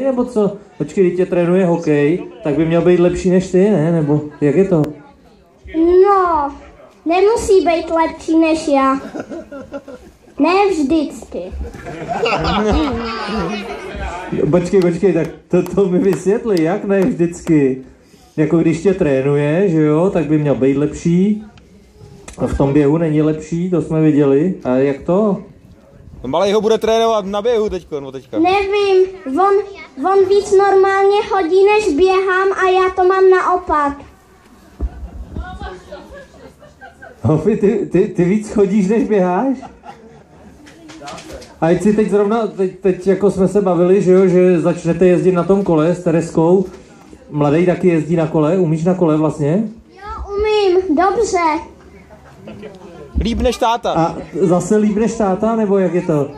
Nebo co? Počkej, když tě trénuje hokej, tak by měl být lepší než ty, ne? Nebo jak je to? No, nemusí být lepší než já. Ne vždycky. Počkej, tak to mi vysvětli, jak ne vždycky? Jako když tě trénuje, že jo, tak by měl být lepší. A v tom běhu není lepší, to jsme viděli. A jak to? Malej ho bude trénovat na běhu teďka. Nevím, on víc normálně chodí, než běhám a já to mám naopak. Hofi, ty víc chodíš, než běháš? A si teď zrovna, teď jako jsme se bavili, že jo, že začnete jezdit na tom kole s Tereskou. Mladej taky jezdí na kole, umíš na kole vlastně? Jo, umím, dobře. Líp než táta. A zase líp než táta, nebo jak je to?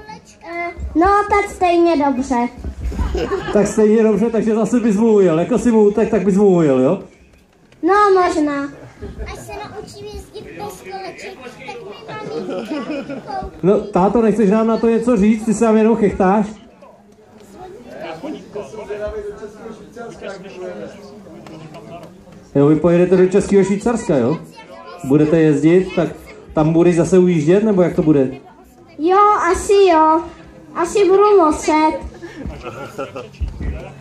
No, tak stejně dobře. Tak stejně dobře, takže zase bys mu ujel. Jako si mu utek, tak bys mu ujel, jo? No, možná. Až se naučím jezdit bez koleček, tak mi mám No, táto, nechceš nám na to něco říct? Ty se nám jenom chechtáš? Jo, vy pojedete do Českého Švýcarska, jo? Budete jezdit, tak tam budeš zase ujíždět, nebo jak to bude? Jo, asi jo. Asi budu muset.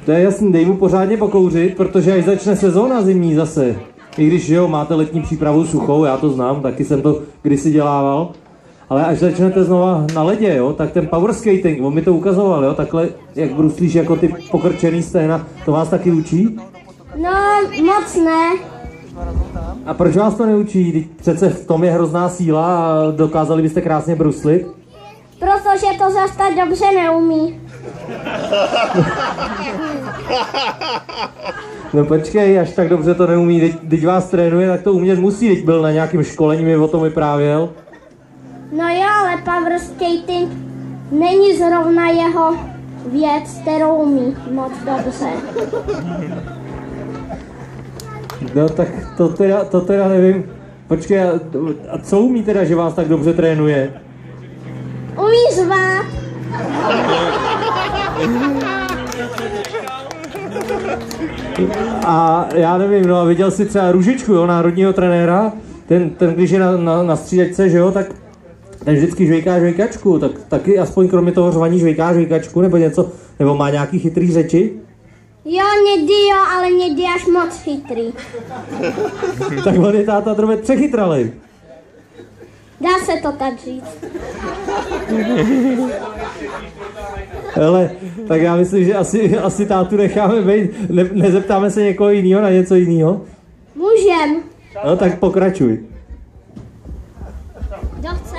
To je jasný, dej mu pořádně pokouřit, protože až začne sezóna zimní zase. I když, jo, máte letní přípravu suchou, já to znám, taky jsem to kdysi dělával. Ale až začnete znova na ledě, jo, tak ten power skating, on mi to ukazoval, jo, takhle, jak bruslíš jako ty pokrčený stehna, to vás taky učí? No, moc ne. A proč vás to neučí? Vždyť přece v tom je hrozná síla a dokázali byste krásně bruslit? Protože to zase tak dobře neumí. No počkej, až tak dobře to neumí, teď vás trénuje, tak to umět musí, teď byl na nějakém školení, mi o tom vyprávěl. No jo, ale power skating není zrovna jeho věc, kterou umí moc dobře. No tak to teda nevím. Počkej, a co umí teda, že vás tak dobře trénuje? Umí zvát. A já nevím, no a viděl jsi třeba Růžičku, jo, národního trenéra, ten když je na střídačce, že jo, tak ten vždycky žvejká žvejkačku, tak taky aspoň kromě toho řvaní žvejká žvejkačku nebo něco, nebo má nějaký chytrý řeči? Jo, někdy jo, ale někdy až moc chytrý. Tak on je táta drobě přechytralej. Dá se to tak říct. Hele, tak já myslím, že asi tátu necháme být, nezeptáme se někoho jiného na něco jiného. Můžem. No tak pokračuj. Kdo chce?